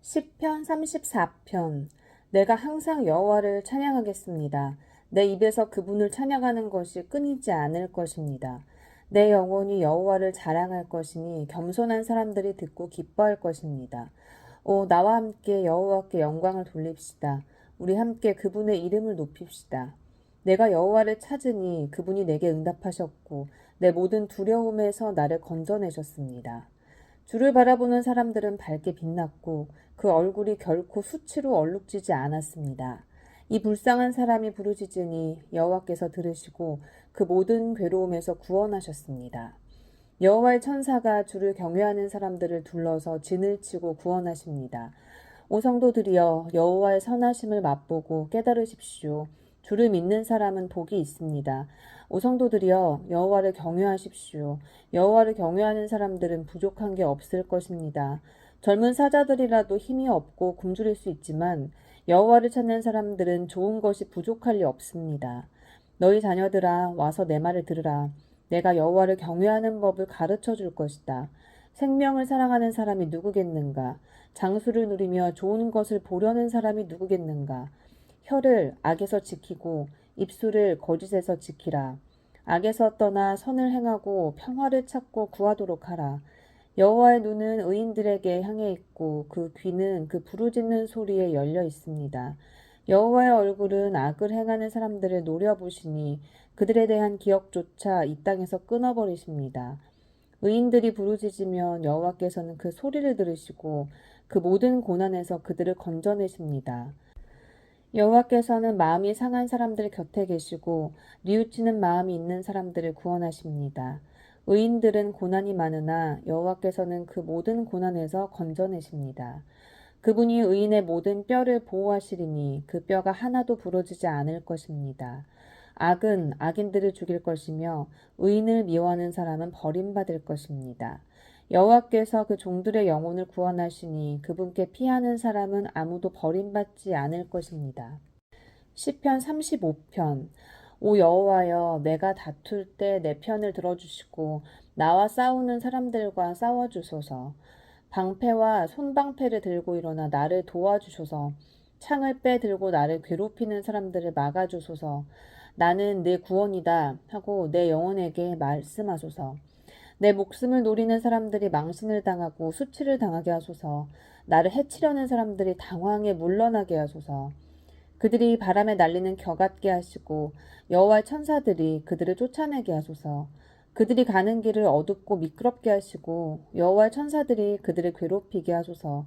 시편 34편. 내가 항상 여호와를 찬양하겠습니다. 내 입에서 그분을 찬양하는 것이 끊이지 않을 것입니다. 내 영혼이 여호와를 자랑할 것이니 겸손한 사람들이 듣고 기뻐할 것입니다. 오, 나와 함께 여호와께 영광을 돌립시다. 우리 함께 그분의 이름을 높입시다. 내가 여호와를 찾으니 그분이 내게 응답하셨고 내 모든 두려움에서 나를 건져내셨습니다. 주를 바라보는 사람들은 밝게 빛났고 그 얼굴이 결코 수치로 얼룩지지 않았습니다. 이 불쌍한 사람이 부르짖으니 여호와께서 들으시고 그 모든 괴로움에서 구원하셨습니다. 여호와의 천사가 주를 경외하는 사람들을 둘러서 진을 치고 구원하십니다. 오 성도들이여, 여호와의 선하심을 맛보고 깨달으십시오. 주를 믿는 사람은 복이 있습니다. 오 성도들이여, 여호와를 경외하십시오. 여호와를 경외하는 사람들은 부족한 게 없을 것입니다. 젊은 사자들이라도 힘이 없고 굶주릴 수 있지만 여호와를 찾는 사람들은 좋은 것이 부족할 리 없습니다. 너희 자녀들아, 와서 내 말을 들으라. 내가 여호와를 경외하는 법을 가르쳐 줄 것이다. 생명을 사랑하는 사람이 누구겠는가? 장수를 누리며 좋은 것을 보려는 사람이 누구겠는가? 혀를 악에서 지키고 입술을 거짓에서 지키라. 악에서 떠나 선을 행하고 평화를 찾고 구하도록 하라. 여호와의 눈은 의인들에게 향해 있고 그 귀는 그 부르짖는 소리에 열려 있습니다. 여호와의 얼굴은 악을 행하는 사람들을 노려보시니 그들에 대한 기억조차 이 땅에서 끊어버리십니다. 의인들이 부르짖으면 여호와께서는 그 소리를 들으시고 그 모든 고난에서 그들을 건져내십니다. 여호와께서는 마음이 상한 사람들 곁에 계시고 뉘우치는 마음이 있는 사람들을 구원하십니다. 의인들은 고난이 많으나 여호와께서는 그 모든 고난에서 건져내십니다. 그분이 의인의 모든 뼈를 보호하시리니 그 뼈가 하나도 부러지지 않을 것입니다. 악은 악인들을 죽일 것이며 의인을 미워하는 사람은 버림받을 것입니다. 여호와께서 그 종들의 영혼을 구원하시니 그분께 피하는 사람은 아무도 버림받지 않을 것입니다. 시편 35편. 오 여호와여, 내가 다툴 때 내 편을 들어주시고 나와 싸우는 사람들과 싸워주소서. 방패와 손방패를 들고 일어나 나를 도와주소서. 창을 빼들고 나를 괴롭히는 사람들을 막아주소서. 나는 내 구원이다 하고 내 영혼에게 말씀하소서. 내 목숨을 노리는 사람들이 망신을 당하고 수치를 당하게 하소서. 나를 해치려는 사람들이 당황해 물러나게 하소서. 그들이 바람에 날리는 겨 같게 하시고 여호와의 천사들이 그들을 쫓아내게 하소서. 그들이 가는 길을 어둡고 미끄럽게 하시고 여호와의 천사들이 그들을 괴롭히게 하소서.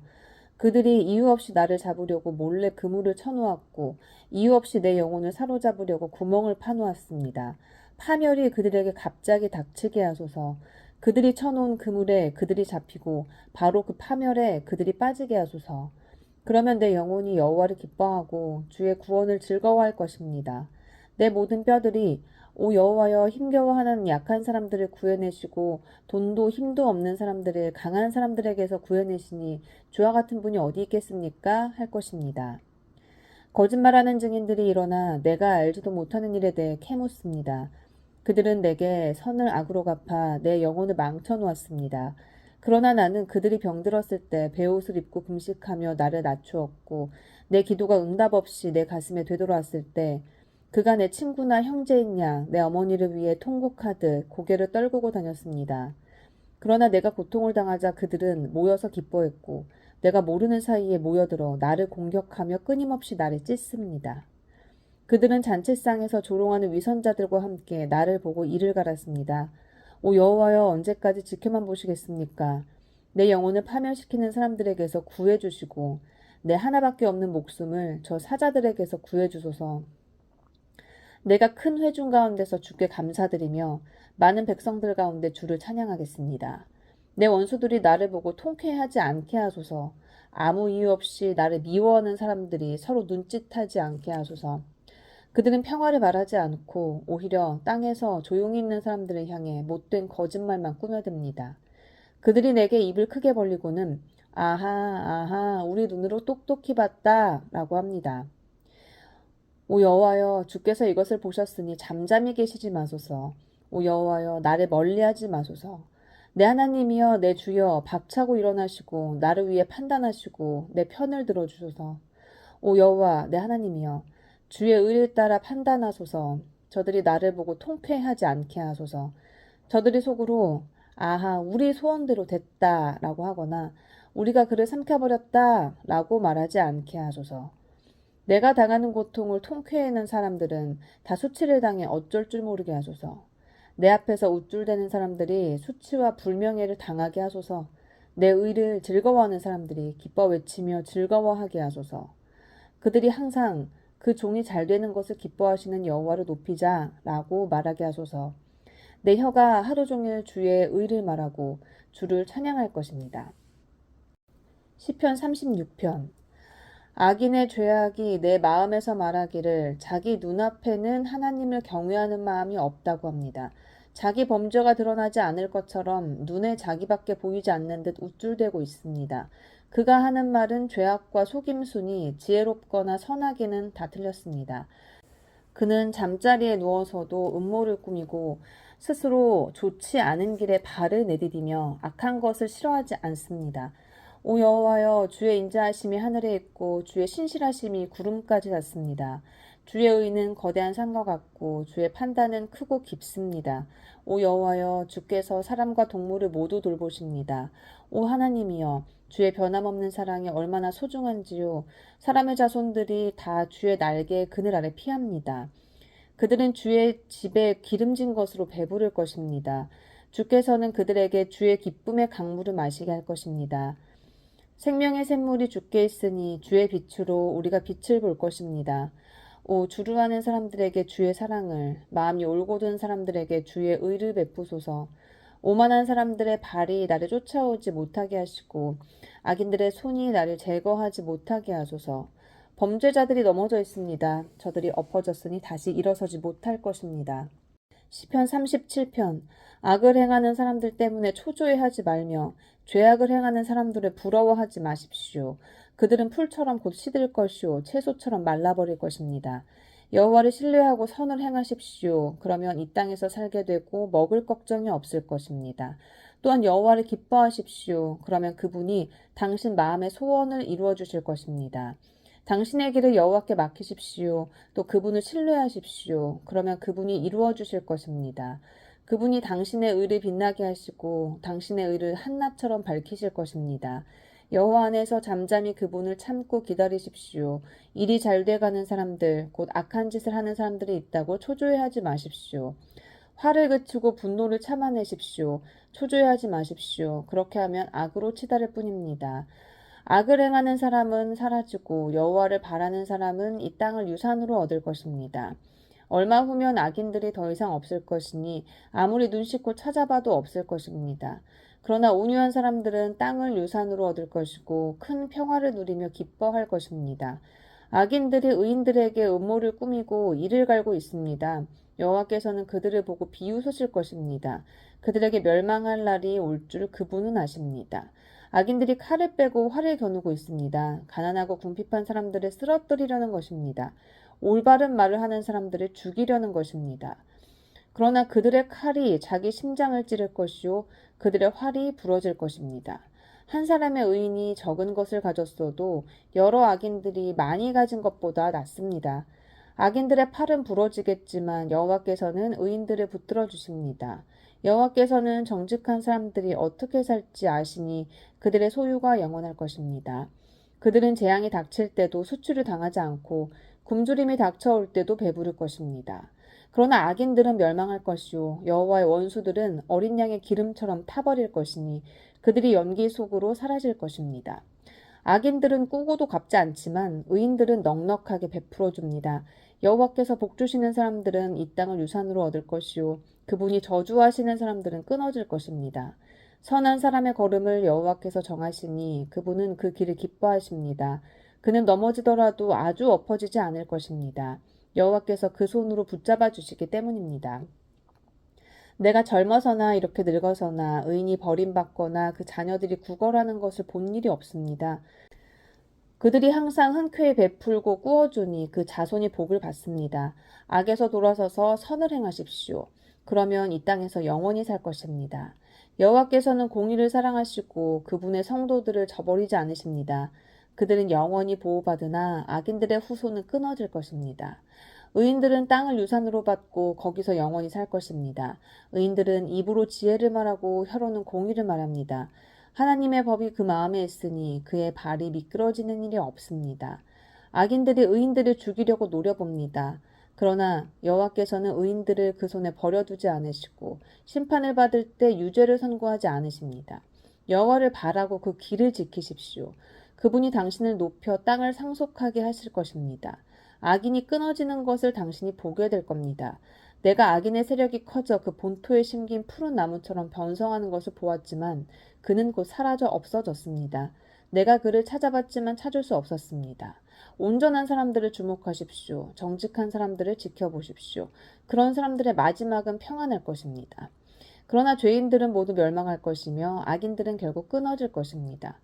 그들이 이유 없이 나를 잡으려고 몰래 그물을 쳐놓았고 이유 없이 내 영혼을 사로잡으려고 구멍을 파놓았습니다. 파멸이 그들에게 갑자기 닥치게 하소서. 그들이 쳐놓은 그물에 그들이 잡히고 바로 그 파멸에 그들이 빠지게 하소서. 그러면 내 영혼이 여호와를 기뻐하고 주의 구원을 즐거워할 것입니다. 내 모든 뼈들이 오 여호와여, 힘겨워하는 약한 사람들을 구해내시고 돈도 힘도 없는 사람들을 강한 사람들에게서 구해내시니 주와 같은 분이 어디 있겠습니까? 할 것입니다. 거짓말하는 증인들이 일어나 내가 알지도 못하는 일에 대해 캐묻습니다. 그들은 내게 선을 악으로 갚아 내 영혼을 망쳐놓았습니다. 그러나 나는 그들이 병들었을 때 베옷을 입고 금식하며 나를 낮추었고 내 기도가 응답 없이 내 가슴에 되돌아왔을 때 그가 내 친구나 형제인 양 내 어머니를 위해 통곡하듯 고개를 떨구고 다녔습니다. 그러나 내가 고통을 당하자 그들은 모여서 기뻐했고 내가 모르는 사이에 모여들어 나를 공격하며 끊임없이 나를 찢습니다. 그들은 잔치상에서 조롱하는 위선자들과 함께 나를 보고 이를 갈았습니다. 오 여호와여, 언제까지 지켜만 보시겠습니까? 내 영혼을 파멸시키는 사람들에게서 구해주시고 내 하나밖에 없는 목숨을 저 사자들에게서 구해주소서. 내가 큰 회중 가운데서 주께 감사드리며 많은 백성들 가운데 주를 찬양하겠습니다. 내 원수들이 나를 보고 통쾌하지 않게 하소서. 아무 이유 없이 나를 미워하는 사람들이 서로 눈짓하지 않게 하소서. 그들은 평화를 말하지 않고 오히려 땅에서 조용히 있는 사람들을 향해 못된 거짓말만 꾸며댑니다. 그들이 내게 입을 크게 벌리고는 아하 아하 우리 눈으로 똑똑히 봤다 라고 합니다. 오 여호와여, 주께서 이것을 보셨으니 잠잠히 계시지 마소서. 오 여호와여, 나를 멀리하지 마소서. 내 하나님이여 내 주여 박차고 일어나시고 나를 위해 판단하시고 내 편을 들어주소서. 오 여호와 내 하나님이여 주의 의를 따라 판단하소서. 저들이 나를 보고 통쾌하지 않게 하소서. 저들이 속으로 아하 우리 소원대로 됐다라고 하거나 우리가 그를 삼켜버렸다라고 말하지 않게 하소서. 내가 당하는 고통을 통쾌해하는 사람들은 다 수치를 당해 어쩔 줄 모르게 하소서. 내 앞에서 우쭐대는 사람들이 수치와 불명예를 당하게 하소서. 내 의를 즐거워하는 사람들이 기뻐 외치며 즐거워하게 하소서. 그들이 항상 그 종이 잘 되는 것을 기뻐하시는 여호와를 높이자라고 말하게 하소서. 내 혀가 하루 종일 주의 의를 말하고 주를 찬양할 것입니다. 시편 36편. 악인의 죄악이 내 마음에서 말하기를 자기 눈앞에는 하나님을 경외하는 마음이 없다고 합니다. 자기 범죄가 드러나지 않을 것처럼 눈에 자기밖에 보이지 않는 듯 우쭐대고 있습니다. 그가 하는 말은 죄악과 속임수니 지혜롭거나 선하기는 다 틀렸습니다. 그는 잠자리에 누워서도 음모를 꾸미고 스스로 좋지 않은 길에 발을 내디디며 악한 것을 싫어하지 않습니다. 오 여호와여 주의 인자하심이 하늘에 있고 주의 신실하심이 구름까지 닿습니다. 주의 의는 거대한 산과 같고 주의 판단은 크고 깊습니다. 오 여호와여 주께서 사람과 동물을 모두 돌보십니다. 오 하나님이여 주의 변함없는 사랑이 얼마나 소중한지요. 사람의 자손들이 다 주의 날개의 그늘 아래 피합니다. 그들은 주의 집에 기름진 것으로 배부를 것입니다. 주께서는 그들에게 주의 기쁨의 강물을 마시게 할 것입니다. 생명의 샘물이 주께 있으니 주의 빛으로 우리가 빛을 볼 것입니다. 오 주루하는 사람들에게 주의 사랑을, 마음이 올곧은 사람들에게 주의 의를 베푸소서. 오만한 사람들의 발이 나를 쫓아오지 못하게 하시고 악인들의 손이 나를 제거하지 못하게 하소서. 범죄자들이 넘어져 있습니다. 저들이 엎어졌으니 다시 일어서지 못할 것입니다. 시편 37편. 악을 행하는 사람들 때문에 초조해하지 말며 죄악을 행하는 사람들을 부러워하지 마십시오. 그들은 풀처럼 곧 시들 것이요 채소처럼 말라버릴 것입니다. 여호와를 신뢰하고 선을 행하십시오. 그러면 이 땅에서 살게 되고 먹을 걱정이 없을 것입니다. 또한 여호와를 기뻐하십시오. 그러면 그분이 당신 마음의 소원을 이루어 주실 것입니다. 당신의 길을 여호와께 맡기십시오. 또 그분을 신뢰하십시오. 그러면 그분이 이루어 주실 것입니다. 그분이 당신의 의를 빛나게 하시고 당신의 의를 한낮처럼 밝히실 것입니다. 여호와 안에서 잠잠히 그분을 참고 기다리십시오. 일이 잘 돼가는 사람들, 곧 악한 짓을 하는 사람들이 있다고 초조해하지 마십시오. 화를 그치고 분노를 참아내십시오. 초조해하지 마십시오. 그렇게 하면 악으로 치달을 뿐입니다. 악을 행하는 사람은 사라지고 여호와를 바라는 사람은 이 땅을 유산으로 얻을 것입니다. 얼마 후면 악인들이 더 이상 없을 것이니 아무리 눈 씻고 찾아봐도 없을 것입니다. 그러나 온유한 사람들은 땅을 유산으로 얻을 것이고 큰 평화를 누리며 기뻐할 것입니다. 악인들이 의인들에게 음모를 꾸미고 이를 갈고 있습니다. 여호와께서는 그들을 보고 비웃으실 것입니다. 그들에게 멸망할 날이 올 줄 그분은 아십니다. 악인들이 칼을 빼고 활을 겨누고 있습니다. 가난하고 궁핍한 사람들을 쓰러뜨리려는 것입니다. 올바른 말을 하는 사람들을 죽이려는 것입니다. 그러나 그들의 칼이 자기 심장을 찌를 것이요 그들의 활이 부러질 것입니다. 한 사람의 의인이 적은 것을 가졌어도 여러 악인들이 많이 가진 것보다 낫습니다. 악인들의 팔은 부러지겠지만 여호와께서는 의인들을 붙들어 주십니다. 여호와께서는 정직한 사람들이 어떻게 살지 아시니 그들의 소유가 영원할 것입니다. 그들은 재앙이 닥칠 때도 수치를 당하지 않고 굶주림이 닥쳐올 때도 배부를 것입니다. 그러나 악인들은 멸망할 것이요 여호와의 원수들은 어린 양의 기름처럼 타버릴 것이니 그들이 연기 속으로 사라질 것입니다. 악인들은 꾸고도 갚지 않지만 의인들은 넉넉하게 베풀어 줍니다. 여호와께서 복 주시는 사람들은 이 땅을 유산으로 얻을 것이요 그분이 저주하시는 사람들은 끊어질 것입니다. 선한 사람의 걸음을 여호와께서 정하시니 그분은 그 길을 기뻐하십니다. 그는 넘어지더라도 아주 엎어지지 않을 것입니다. 여호와께서 그 손으로 붙잡아 주시기 때문입니다. 내가 젊어서나 이렇게 늙어서나 의인이 버림받거나 그 자녀들이 구걸하는 것을 본 일이 없습니다. 그들이 항상 흔쾌히 베풀고 꾸어주니 그 자손이 복을 받습니다. 악에서 돌아서서 선을 행하십시오. 그러면 이 땅에서 영원히 살 것입니다. 여호와께서는 공의를 사랑하시고 그분의 성도들을 저버리지 않으십니다. 그들은 영원히 보호받으나 악인들의 후손은 끊어질 것입니다. 의인들은 땅을 유산으로 받고 거기서 영원히 살 것입니다. 의인들은 입으로 지혜를 말하고 혀로는 공의를 말합니다. 하나님의 법이 그 마음에 있으니 그의 발이 미끄러지는 일이 없습니다. 악인들이 의인들을 죽이려고 노려봅니다. 그러나 여호와께서는 의인들을 그 손에 버려두지 않으시고 심판을 받을 때 유죄를 선고하지 않으십니다. 여호와를 바라고 그 길을 지키십시오. 그분이 당신을 높여 땅을 상속하게 하실 것입니다. 악인이 끊어지는 것을 당신이 보게 될 겁니다. 내가 악인의 세력이 커져 그 본토에 심긴 푸른 나무처럼 변성하는 것을 보았지만 그는 곧 사라져 없어졌습니다. 내가 그를 찾아봤지만 찾을 수 없었습니다. 온전한 사람들을 주목하십시오. 정직한 사람들을 지켜보십시오. 그런 사람들의 마지막은 평안할 것입니다. 그러나 죄인들은 모두 멸망할 것이며 악인들은 결국 끊어질 것입니다.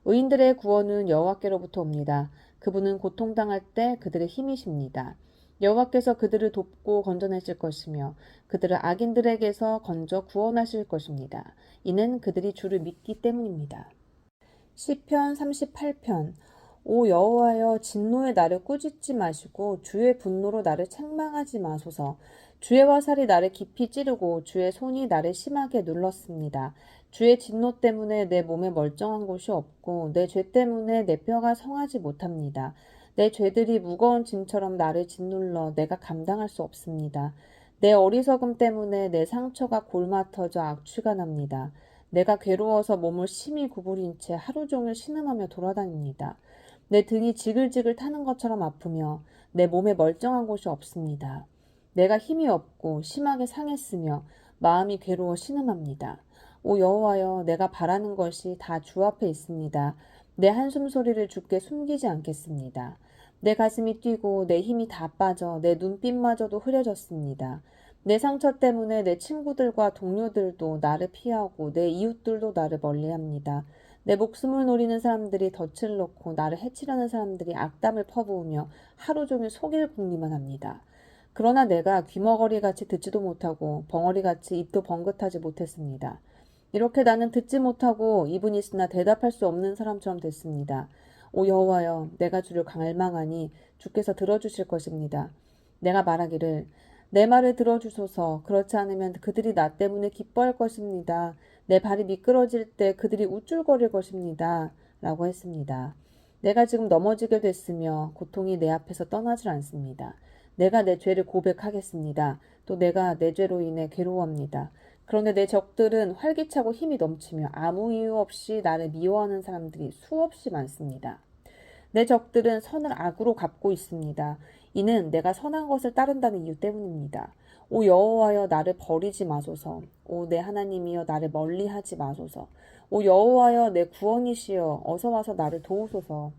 의인들의 구원은 여호와께로부터 옵니다. 그분은 고통당할 때 그들의 힘이십니다. 여호와께서 그들을 돕고 건져내실 것이며 그들을 악인들에게서 건져 구원하실 것입니다. 이는 그들이 주를 믿기 때문입니다. 시편 38편. 오 여호와여, 진노의 나를 꾸짖지 마시고 주의 분노로 나를 책망하지 마소서. 주의 화살이 나를 깊이 찌르고 주의 손이 나를 심하게 눌렀습니다. 주의 진노 때문에 내 몸에 멀쩡한 곳이 없고 내 죄 때문에 내 뼈가 성하지 못합니다. 내 죄들이 무거운 짐처럼 나를 짓눌러 내가 감당할 수 없습니다. 내 어리석음 때문에 내 상처가 골마터져 악취가 납니다. 내가 괴로워서 몸을 심히 구부린 채 하루 종일 신음하며 돌아다닙니다. 내 등이 지글지글 타는 것처럼 아프며 내 몸에 멀쩡한 곳이 없습니다. 내가 힘이 없고 심하게 상했으며 마음이 괴로워 신음합니다. 오 여호와여, 내가 바라는 것이 다 주 앞에 있습니다. 내 한숨 소리를 주께 숨기지 않겠습니다. 내 가슴이 뛰고 내 힘이 다 빠져 내 눈빛마저도 흐려졌습니다. 내 상처 때문에 내 친구들과 동료들도 나를 피하고 내 이웃들도 나를 멀리합니다. 내 목숨을 노리는 사람들이 덫을 놓고 나를 해치려는 사람들이 악담을 퍼부으며 하루 종일 속일 궁리만 합니다. 그러나 내가 귀머거리같이 듣지도 못하고 벙어리같이 입도 번긋하지 못했습니다. 이렇게 나는 듣지 못하고 입은 있으나 대답할 수 없는 사람처럼 됐습니다. 오 여호와여, 내가 주를 갈망하니 주께서 들어주실 것입니다. 내가 말하기를 내 말을 들어주소서. 그렇지 않으면 그들이 나 때문에 기뻐할 것입니다. 내 발이 미끄러질 때 그들이 우쭐거릴 것입니다. 라고 했습니다. 내가 지금 넘어지게 됐으며 고통이 내 앞에서 떠나질 않습니다. 내가 내 죄를 고백하겠습니다. 또 내가 내 죄로 인해 괴로워합니다. 그런데 내 적들은 활기차고 힘이 넘치며 아무 이유 없이 나를 미워하는 사람들이 수없이 많습니다. 내 적들은 선을 악으로 갚고 있습니다. 이는 내가 선한 것을 따른다는 이유 때문입니다. 오 여호와여, 나를 버리지 마소서. 오 내 하나님이여, 나를 멀리하지 마소서. 오 여호와여, 내 구원이시여, 어서 와서 나를 도우소서.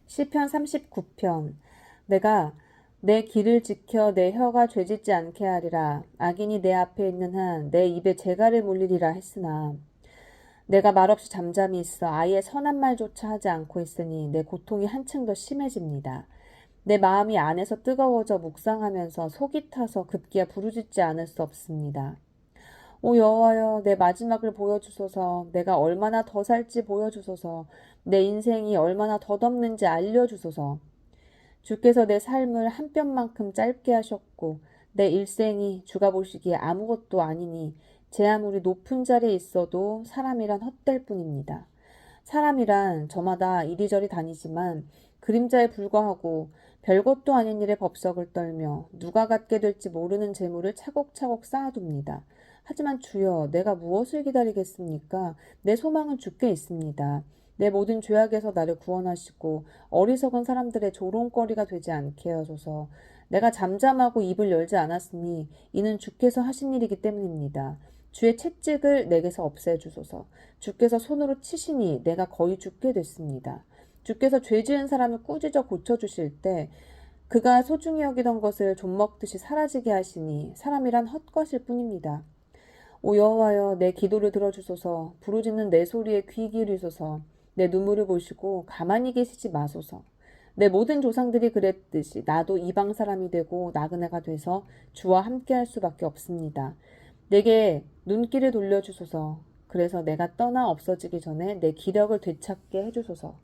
시편 39편. 내가 내 길을 지켜 내 혀가 죄짓지 않게 하리라. 악인이 내 앞에 있는 한 내 입에 재갈을 물리리라 했으나 내가 말없이 잠잠히 있어 아예 선한 말조차 하지 않고 있으니 내 고통이 한층 더 심해집니다. 내 마음이 안에서 뜨거워져 묵상하면서 속이 타서 급기야 부르짖지 않을 수 없습니다. 오 여호와여, 내 마지막을 보여주소서. 내가 얼마나 더 살지 보여주소서. 내 인생이 얼마나 덧없는지 알려주소서. 주께서 내 삶을 한 뼘만큼 짧게 하셨고 내 일생이 주가 보시기에 아무것도 아니니 제 아무리 높은 자리에 있어도 사람이란 헛될 뿐입니다. 사람이란 저마다 이리저리 다니지만 그림자에 불과하고 별것도 아닌 일에 법석을 떨며 누가 갖게 될지 모르는 재물을 차곡차곡 쌓아둡니다. 하지만 주여, 내가 무엇을 기다리겠습니까? 내 소망은 주께 있습니다. 내 모든 죄악에서 나를 구원하시고 어리석은 사람들의 조롱거리가 되지 않게 하소서. 내가 잠잠하고 입을 열지 않았으니 이는 주께서 하신 일이기 때문입니다. 주의 채찍을 내게서 없애주소서. 주께서 손으로 치시니 내가 거의 죽게 됐습니다. 주께서 죄 지은 사람을 꾸짖어 고쳐주실 때 그가 소중히 여기던 것을 좀먹듯이 사라지게 하시니 사람이란 헛것일 뿐입니다. 오 여호와여, 내 기도를 들어주소서. 부르짖는 내 소리에 귀 기울이소서. 내 눈물을 보시고 가만히 계시지 마소서. 내 모든 조상들이 그랬듯이 나도 이방 사람이 되고 나그네가 돼서 주와 함께할 수밖에 없습니다. 내게 눈길을 돌려주소서. 그래서 내가 떠나 없어지기 전에 내 기력을 되찾게 해주소서.